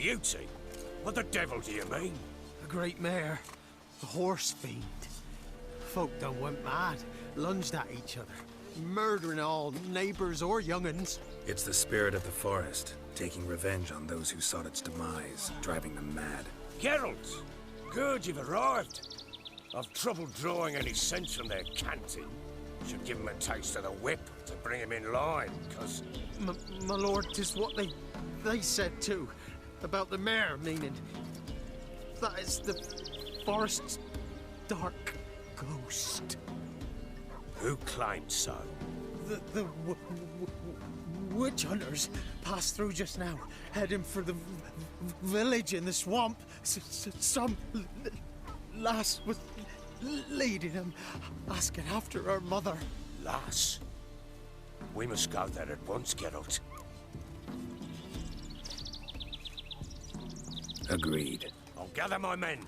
Beauty? What the devil do you mean? A great mare. A horse fiend. Folk done went mad, lunged at each other, murdering all neighbours or young'uns. It's the spirit of the forest, taking revenge on those who sought its demise, driving them mad. Geralt! Good you've arrived. I've trouble drawing any sense from their canting. Should give him a taste of the whip to bring him in line, cause... My lord, 'tis what they said too. About the mare, meaning... that is the forest's dark ghost. Who claimed so? The witch hunters passed through just now, heading for the village in the swamp. Some lass was leading them, asking after her mother. Lass? We must go there at once, Geralt. Agreed. I'll gather my men.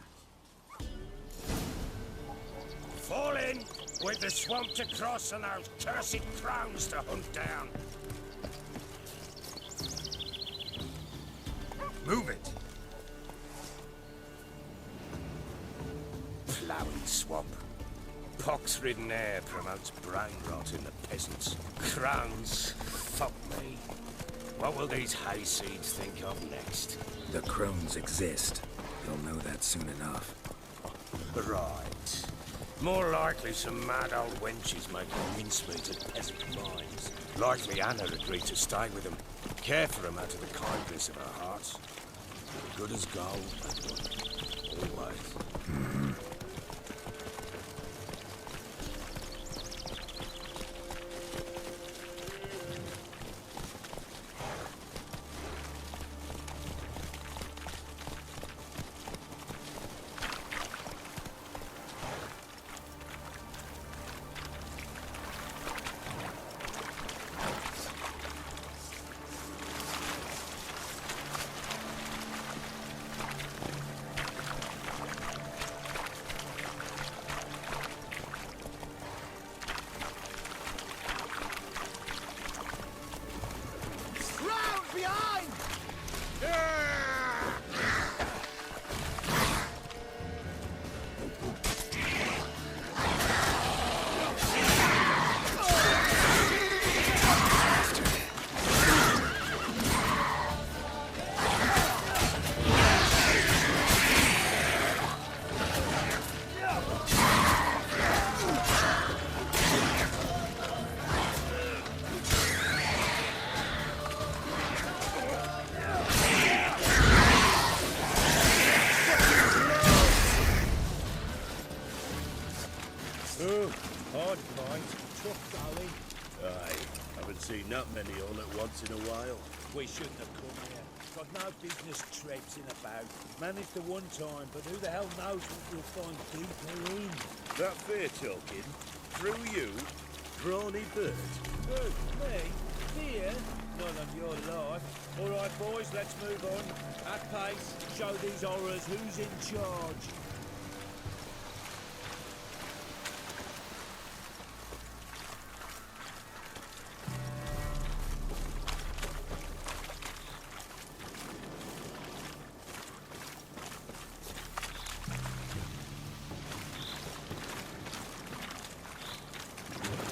Fall in with the swamp to cross and those cursed crows to hunt down. Move it. Ploughing swamp. Pox-ridden air promotes brain rot in the peasants. Crones, fuck me. What will these hayseeds think of next? The crones exist. You'll know that soon enough. Right. More likely some mad old wenches making mincemeat at peasant mines. Likely Anna agreed to stay with them. Care for them out of the kindness of her heart. Good as gold, that one. Always. Not many all at once in a while. We shouldn't have come here. Got no business traipsing about. Managed the one time, but who the hell knows what we'll find deeper in? That fair talking? Through you? Brawny bird? Who? Me? Fear? Not on your life. All right, boys, let's move on. At pace, show these horrors who's in charge.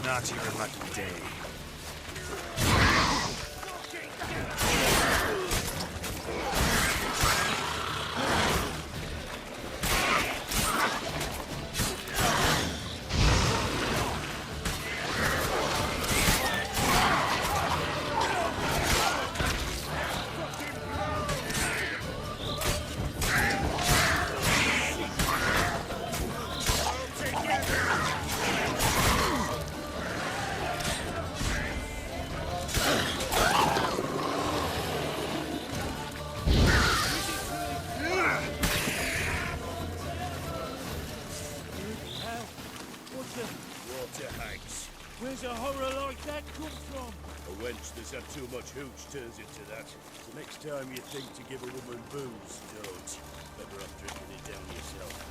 Not your lucky day. Where's a horror like that come from? A wench that's had too much hooch turns into that. So next time you think to give a woman booze, don't. Better off drinking it down yourself.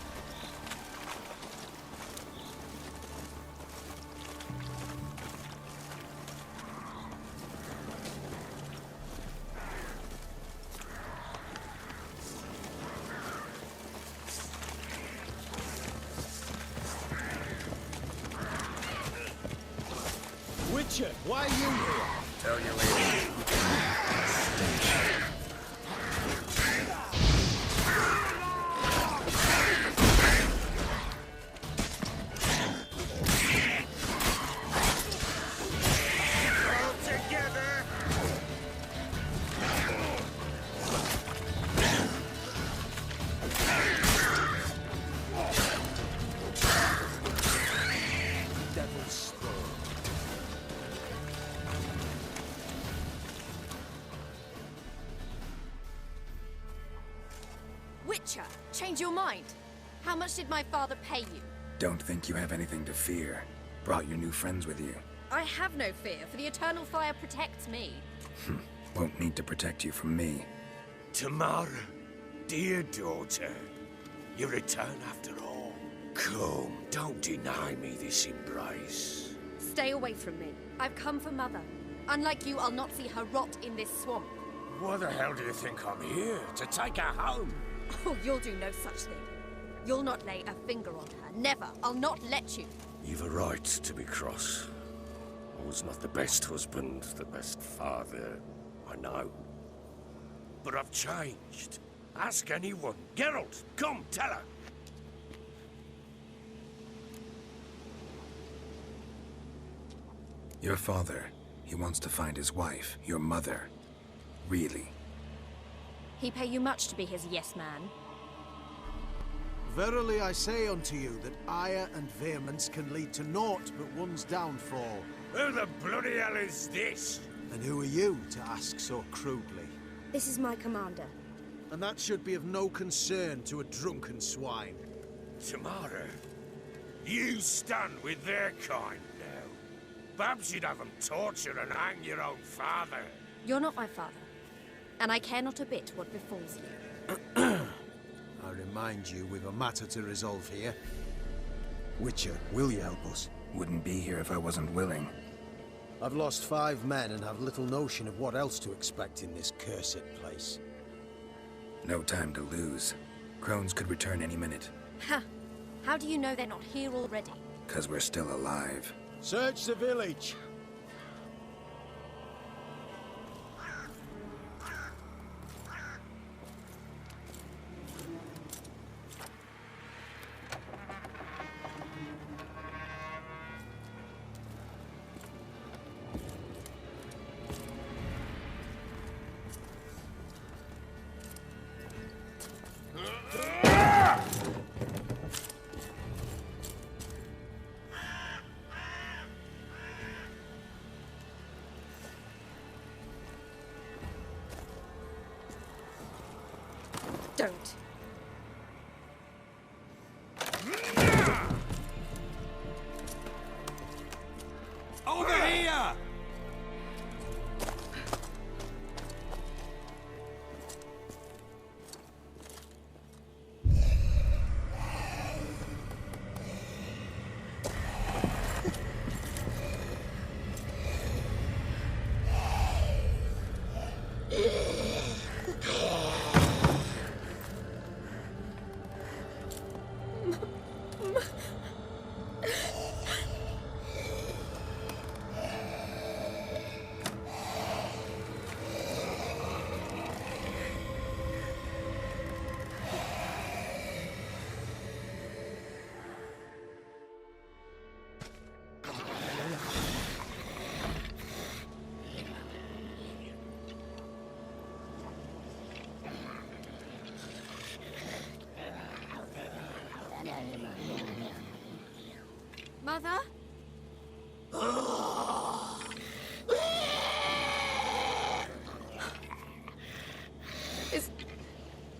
Witcher, why are you here? Tell you later. All together! Devil's spawn. Witcher, change your mind. How much did my father pay you? Don't think you have anything to fear. Brought your new friends with you. I have no fear, for the Eternal Fire protects me. Won't need to protect you from me. Tamara, dear daughter, you return after all. Come, don't deny me this embrace. Stay away from me. I've come for Mother. Unlike you, I'll not see her rot in this swamp. Why the hell do you think I'm here? To take her home? Oh, you'll do no such thing. You'll not lay a finger on her. Never. I'll not let you. You've a right to be cross. I was not the best husband, the best father, I know. But I've changed. Ask anyone. Geralt, come, tell her. Your father, he wants to find his wife, your mother. Really? He pay you much to be his yes man. Verily I say unto you that ire and vehemence can lead to naught but one's downfall. Who the bloody hell is this? And who are you to ask so crudely? This is my commander. And that should be of no concern to a drunken swine. Tamara, you stand with their kind now. Perhaps you'd have them torture and hang your own father. You're not my father. And I care not a bit what befalls you. I remind you, we've a matter to resolve here. Witcher, will you help us? Wouldn't be here if I wasn't willing. I've lost 5 men and have little notion of what else to expect in this cursed place. No time to lose. Crones could return any minute. Ha! How do you know they're not here already? 'Cause we're still alive. Search the village! Don't. Over here! Mother?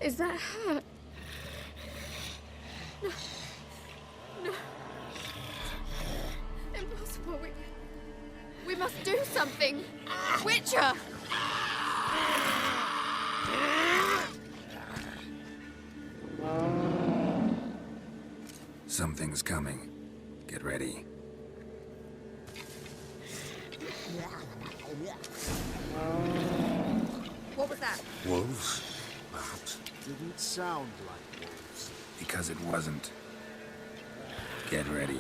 Is that her? No. No. Impossible. We must do something. Witcher! Something's coming. Get ready. What was that? Wolves? Perhaps. Didn't sound like wolves. Because it wasn't. Get ready.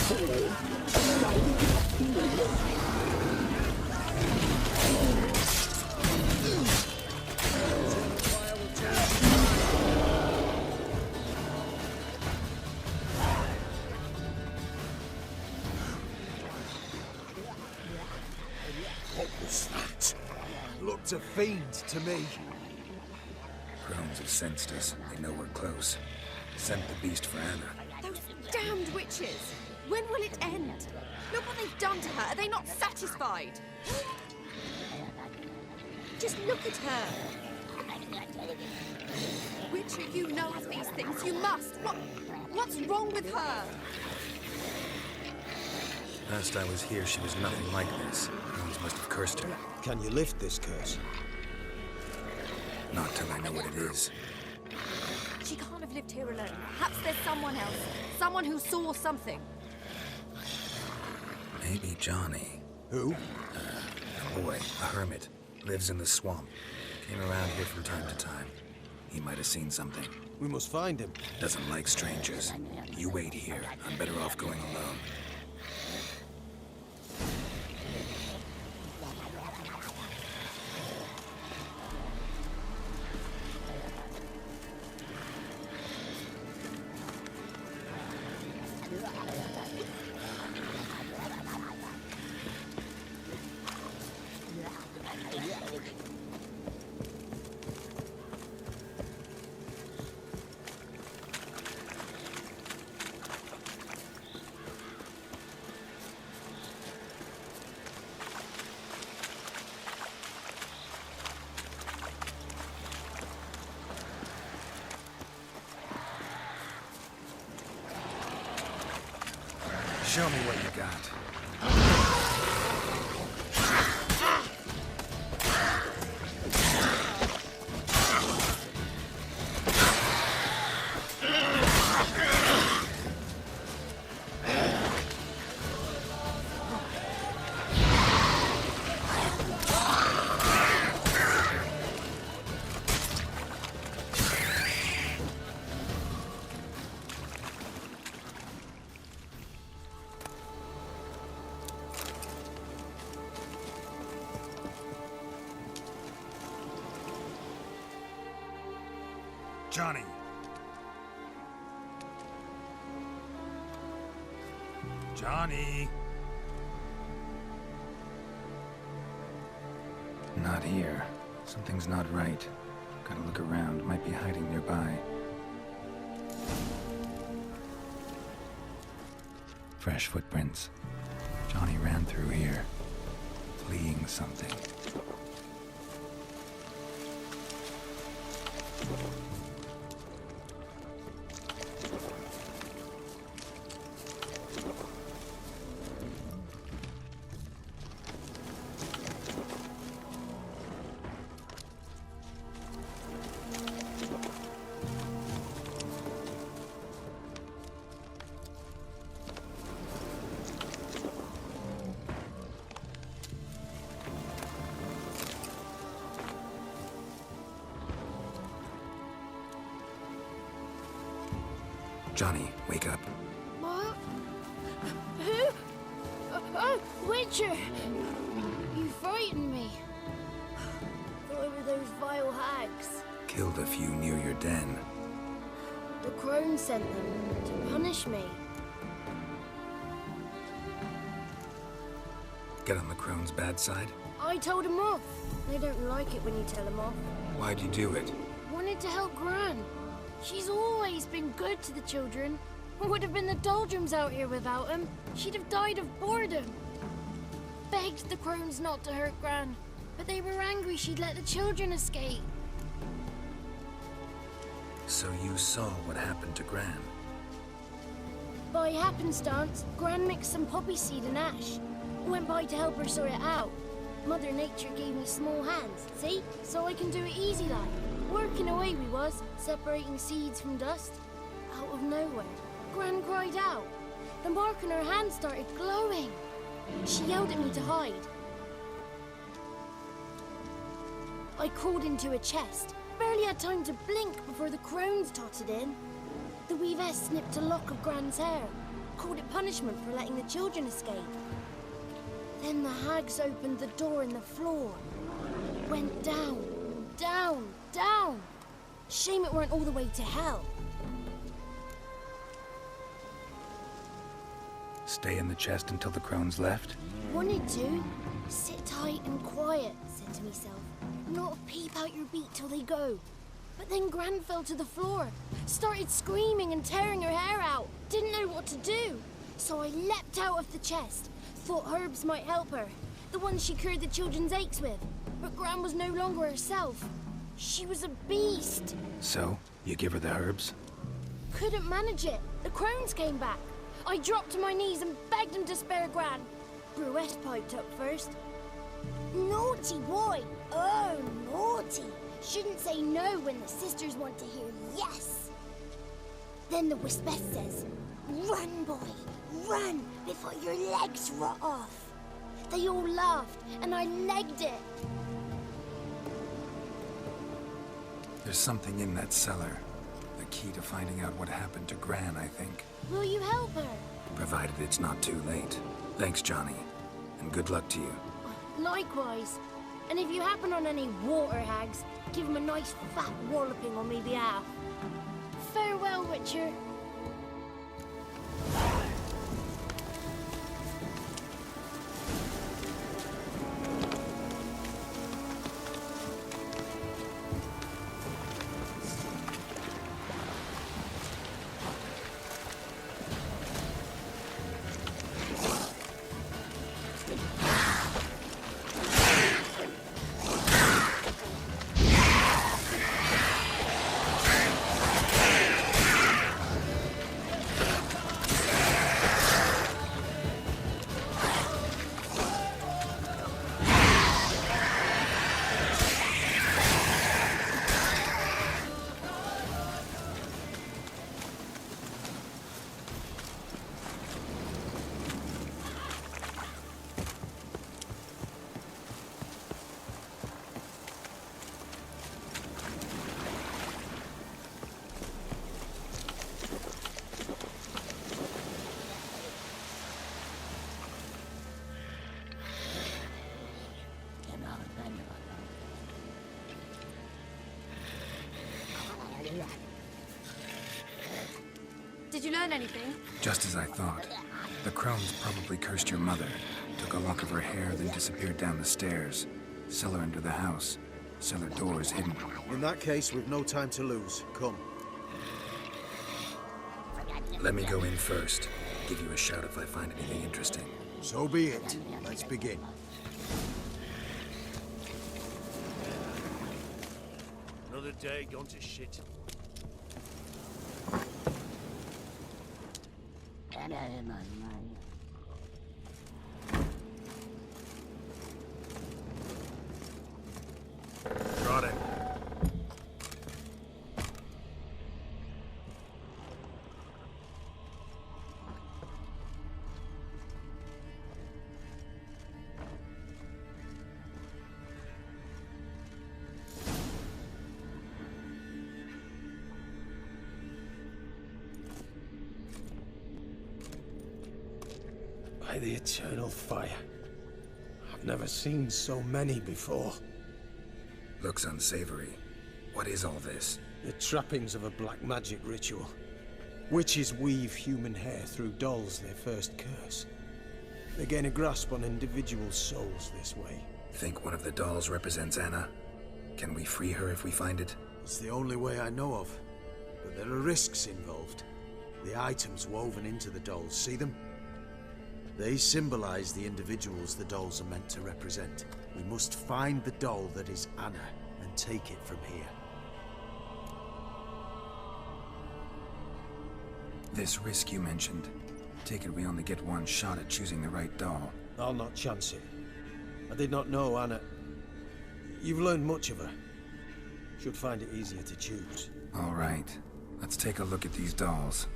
What was that? Looked a fiend to me. Crones have sensed us. They know we're close. Sent the beast for Anna. Those damned witches! When will it end? Look what they've done to her. Are they not satisfied? Just look at her. Witcher, you know of these things. You must. What's wrong with her? Last I was here, she was nothing like this. Crones must have cursed her. Can you lift this curse? Not till I know what it is. She can't have lived here alone. Perhaps there's someone else. Someone who saw something. Maybe Johnny. Who? A boy, a hermit. Lives in the swamp. Came around here from time to time. He might have seen something. We must find him. Doesn't like strangers. You wait here. I'm better off going alone. Show me what you got. Johnny. Johnny. Not here. Something's not right. Gotta look around. Might be hiding nearby. Fresh footprints. Johnny ran through here, fleeing something. Johnny, wake up. What? Who? Oh, Witcher! You frightened me. Thought it were those vile hags. Killed a few near your den. The crone sent them to punish me. Get on the crone's bad side? I told them off. They don't like it when you tell them off. Why'd you do it? Wanted to help Gran. She's always been good to the children. It would have been the doldrums out here without him. She'd have died of boredom. Begged the crones not to hurt Gran, but they were angry she'd let the children escape. So you saw what happened to Gran? By happenstance, Gran mixed some poppy seed and ash. Went by to help her sort it out. Mother Nature gave me small hands, see? So I can do it easy like. Working away we was, separating seeds from dust. Out of nowhere, Gran cried out. The mark on her hand started glowing. She yelled at me to hide. I crawled into a chest. Barely had time to blink before the crones totted in. The weavess snipped a lock of Gran's hair. called it punishment for letting the children escape. Then the hags opened the door in the floor. Went down, down, down. Shame it weren't all the way to hell. Stay in the chest until the crones left? Wanted to. Sit tight and quiet, said to myself. Not peep out your beat till they go. But then Gran fell to the floor. Started screaming and tearing her hair out. Didn't know what to do. So I leapt out of the chest. Thought herbs might help her. The ones she cured the children's aches with. But Gran was no longer herself. She was a beast. So, you give her the herbs? Couldn't manage it. The crones came back. I dropped to my knees and begged him to spare Gran. Bruette piped up first. Naughty boy! Oh, naughty! Shouldn't say no when the sisters want to hear yes. Then the Wispess says, run, boy, run before your legs rot off. They all laughed, and I legged it. There's something in that cellar. The key to finding out what happened to Gran, I think. Will you help her? Provided it's not too late. Thanks, Johnny. And good luck to you. Likewise. And if you happen on any water hags, give them a nice fat walloping on me behalf. Farewell, Witcher. Did you learn anything? Just as I thought. The crones probably cursed your mother, took a lock of her hair, then disappeared down the stairs. Cellar under the house. Cellar doors hidden. In that case, we've no time to lose. Come. Let me go in first. Give you a shout if I find anything interesting. So be it. Let's begin. Another day gone to shit. Brought it. By the eternal fire. I've never seen so many before. Looks unsavory. What is all this? The trappings of a black magic ritual. Witches weave human hair through dolls they first curse. They gain a grasp on individual souls this way. Think one of the dolls represents Anna? Can we free her if we find it? It's the only way I know of. But there are risks involved. The items woven into the dolls, see them? They symbolize the individuals the dolls are meant to represent. We must find the doll that is Anna and take it from here. This risk you mentioned. Take it we only get one shot at choosing the right doll. I'll not chance it. I did not know Anna. You've learned much of her. Should find it easier to choose. All right. Let's take a look at these dolls.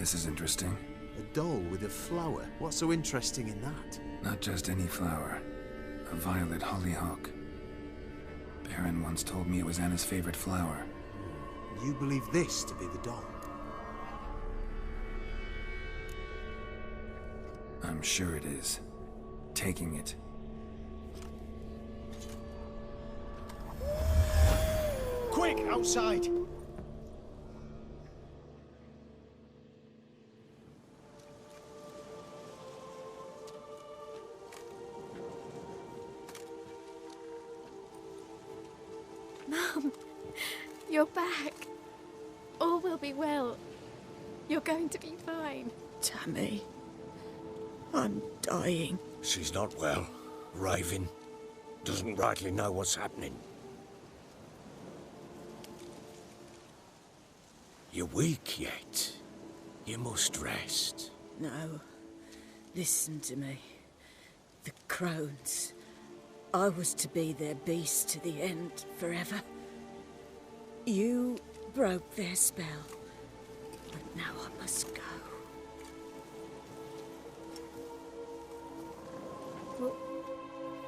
This is interesting. A doll with a flower. What's so interesting in that? Not just any flower. A violet hollyhock. Baron once told me it was Anna's favorite flower. You believe this to be the doll? I'm sure it is. Taking it. Quick, outside! Mum, you're back. All will be well. You're going to be fine. Tammy, I'm dying. She's not well. Raving. Doesn't rightly know what's happening. You're weak yet. You must rest. No, listen to me. The crones. I was to be their beast to the end, forever. You broke their spell. But now I must go.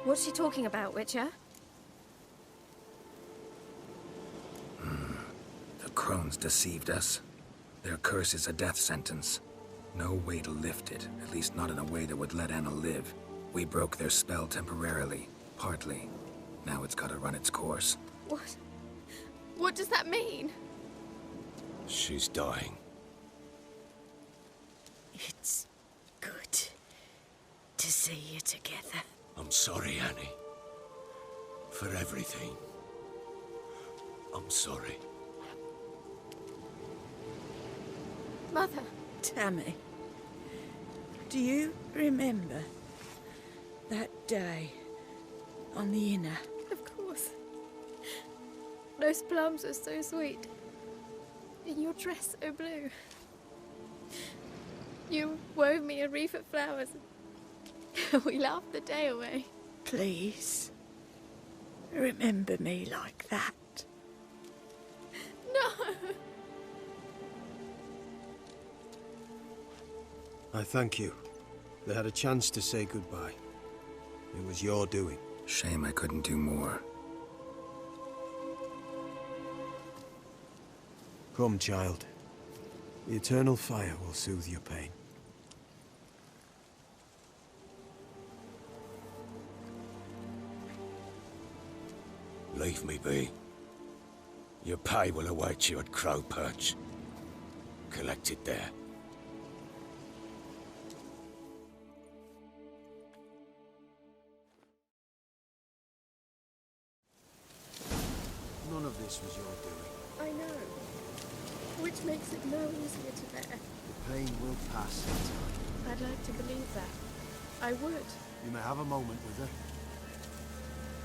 What's she talking about, Witcher? The crones deceived us. Their curse is a death sentence. No way to lift it, at least not in a way that would let Anna live. We broke their spell temporarily, partly. Now it's gotta run its course. What? What does that mean? She's dying. It's good to see you together. I'm sorry, Annie. For everything. I'm sorry. Mother. Tammy, do you remember that day on the Inner? Of course. Those plums are so sweet. And your dress so blue. You wove me a wreath of flowers. We laughed the day away. Please, remember me like that. No! I thank you. They had a chance to say goodbye. It was your doing. Shame I couldn't do more. Come, child. The eternal fire will soothe your pain. Leave me be. Your pay will await you at Crow Perch. Collect it there. None of this was your doing. I know. Which makes it no easier to bear. The pain will pass in time. I'd like to believe that. I would. You may have a moment with her.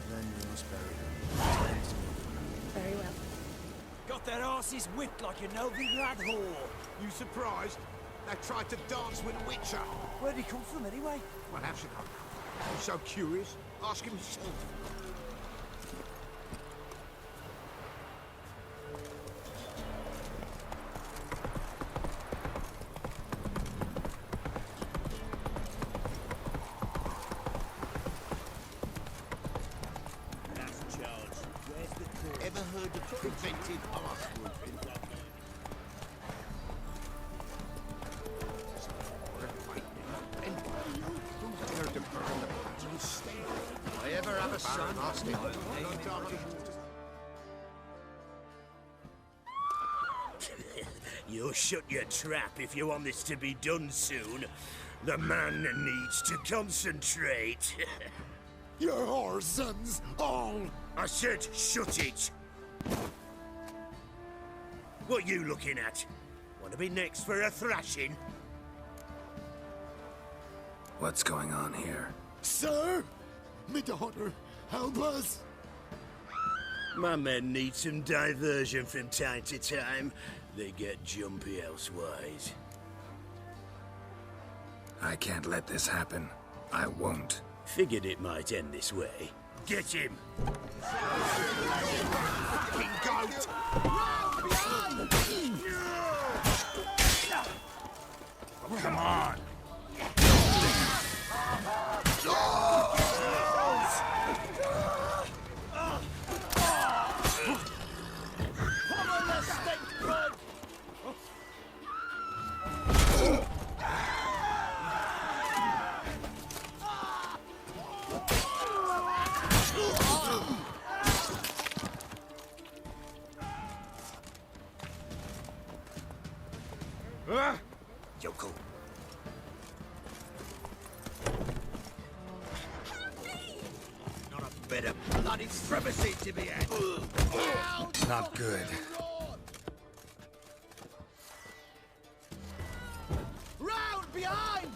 Then you must bury her. Very well. Got their asses whipped like a Novigrad whore. You surprised? They tried to dance with a Witcher. Where'd he come from anyway? Well, how should I? You're so curious. Ask him yourself. Last charge. Where's the court? Ever heard of preventive arse-whipping? Who's there to burn the patches? I ever have a son? You'll shut your trap if you want this to be done soon. The man needs to concentrate. You're our sons, all! I said shut it! What you looking at? Want to be next for a thrashing? What's going on here? Sir! Me daughter, help us! My men need some diversion from time to time. They get jumpy elsewise. I can't let this happen. I won't. Figured it might end this way. Get him! Fucking goat! Come on! Yoko. Not a bit of bloody privacy to be had. Not good. Round behind!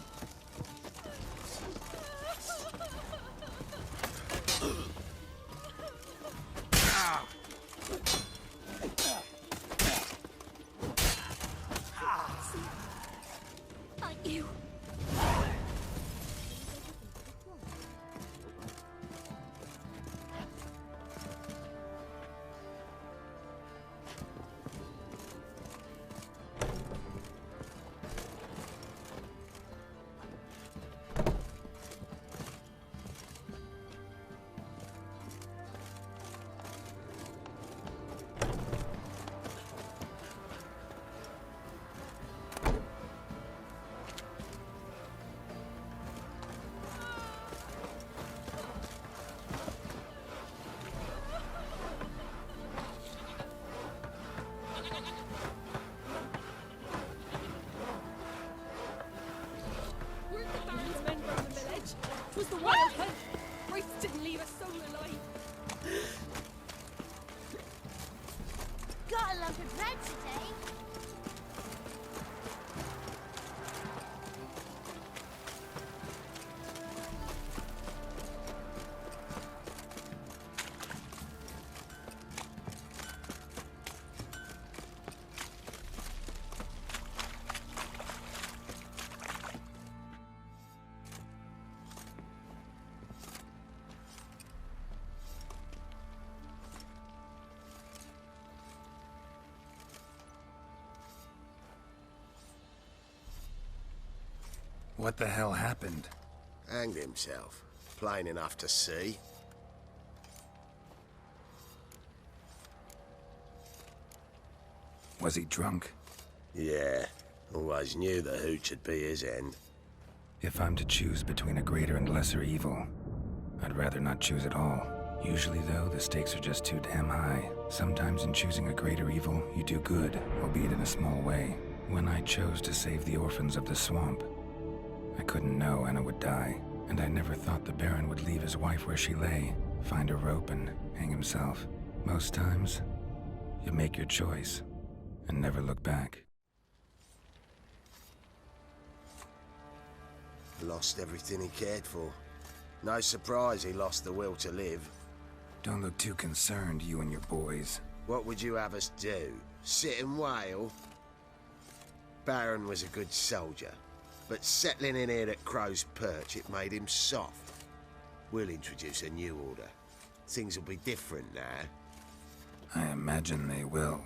Like you. Weren't the Baron's men from the village? 'Twas the wild hunt. Royce didn't leave a soul alive. Got a lump of bread today. What the hell happened? Hanged himself. Plain enough to see. Was he drunk? Yeah. Always knew the hooch would be his end. If I'm to choose between a greater and lesser evil, I'd rather not choose at all. Usually, though, the stakes are just too damn high. Sometimes in choosing a greater evil, you do good, albeit in a small way. When I chose to save the orphans of the swamp, I couldn't know Anna would die, and I never thought the Baron would leave his wife where she lay, find a rope and hang himself. Most times, you make your choice and never look back. Lost everything he cared for. No surprise he lost the will to live. Don't look too concerned, you and your boys. What would you have us do? Sit and wail? Baron was a good soldier, but settling in here at Crow's Perch, it made him soft. We'll introduce a new order. Things will be different now. I imagine they will.